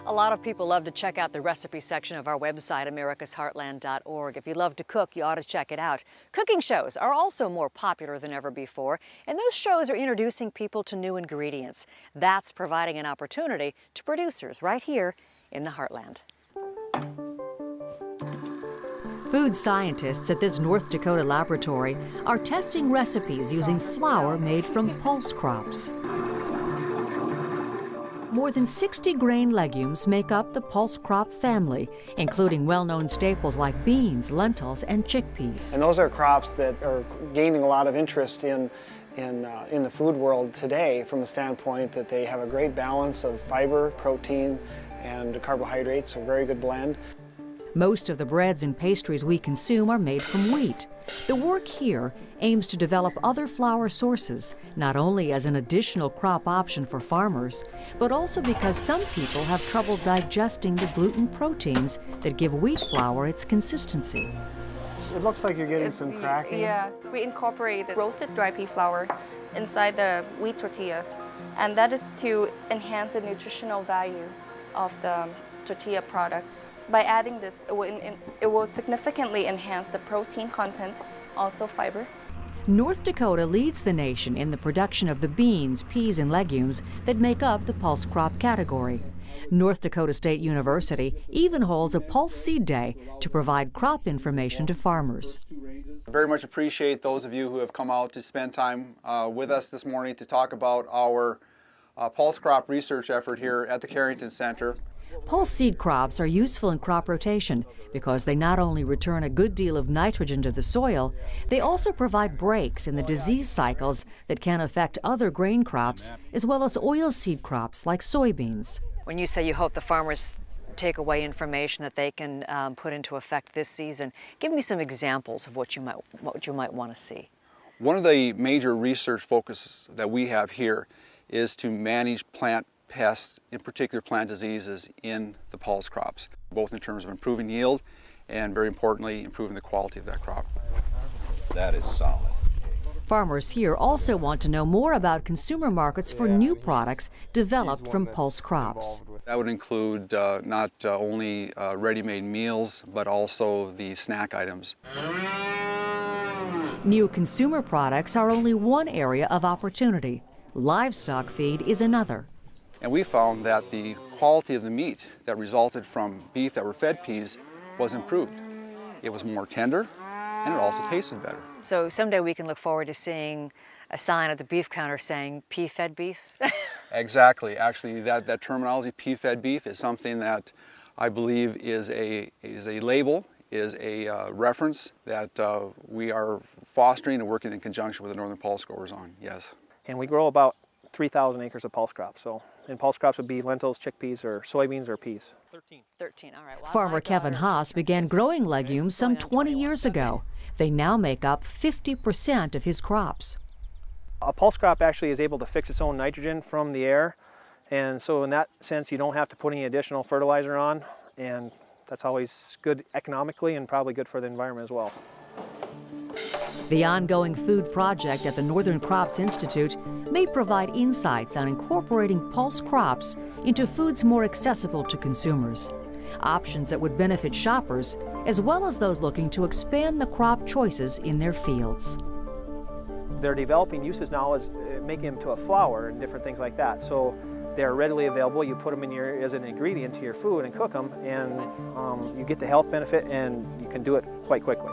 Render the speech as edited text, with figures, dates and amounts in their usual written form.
A lot of people love to check out the recipe section of our website, americasheartland.org. If you love to cook, you ought to check it out. Cooking shows are also more popular than ever before, and those shows are introducing people to new ingredients. That's providing an opportunity to producers right here in the Heartland. Food scientists at this North Dakota laboratory are testing recipes using flour made from pulse crops. More than 60 grain legumes make up the pulse crop family, including well-known staples like beans, lentils, and chickpeas. And those are crops that are gaining a lot of interest in the food world today, from the standpoint that they have a great balance of fiber, protein, and carbohydrates, a very good blend. Most of the breads and pastries we consume are made from wheat. The work here aims to develop other flour sources, not only as an additional crop option for farmers, but also because some people have trouble digesting the gluten proteins that give wheat flour its consistency. It looks like you're getting some cracking. Yeah, we incorporate the roasted dry pea flour inside the wheat tortillas, and that is to enhance the nutritional value of the tortilla products. By adding this, it will significantly enhance the protein content, also fiber. North Dakota leads the nation in the production of the beans, peas, and legumes that make up the pulse crop category. North Dakota State University even holds a Pulse Seed Day to provide crop information to farmers. I very much appreciate those of you who have come out to spend time with us this morning to talk about our pulse crop research effort here at the Carrington Center. Pulse seed crops are useful in crop rotation because they not only return a good deal of nitrogen to the soil, they also provide breaks in the disease cycles that can affect other grain crops, as well as oilseed crops like soybeans. When you say you hope the farmers take away information that they can put into effect this season, give me some examples of what you might want to see. One of the major research focuses that we have here is to manage plant pests, in particular plant diseases, in the pulse crops, both in terms of improving yield and, very importantly, improving the quality of that crop. That is solid. Farmers here also want to know more about consumer markets for new products developed from pulse crops. That would include not only ready-made meals, but also the snack items. New consumer products are only one area of opportunity. Livestock feed is another. And we found that the quality of the meat that resulted from beef that were fed peas was improved. It was more tender, and it also tasted better. So someday we can look forward to seeing a sign at the beef counter saying pea-fed beef? Exactly. Actually, that terminology, pea-fed beef, is something that I believe is a label, is a reference that we are fostering and working in conjunction with the Northern Pulse Growers on, yes. And we grow about 3,000 acres of pulse crops. And pulse crops would be lentils, chickpeas, or soybeans, or peas. 13, all right. Well, Farmer Kevin Haas began growing legumes some 20 years ago. They now make up 50% of his crops. A pulse crop actually is able to fix its own nitrogen from the air, and so in that sense you don't have to put any additional fertilizer on, and that's always good economically and probably good for the environment as well. The ongoing food project at the Northern Crops Institute may provide insights on incorporating pulse crops into foods more accessible to consumers. Options that would benefit shoppers, as well as those looking to expand the crop choices in their fields. They're developing uses now as making them to a flour and different things like that. So they're readily available. You put them in as an ingredient to your food and cook them, and you get the health benefit, and you can do it quite quickly.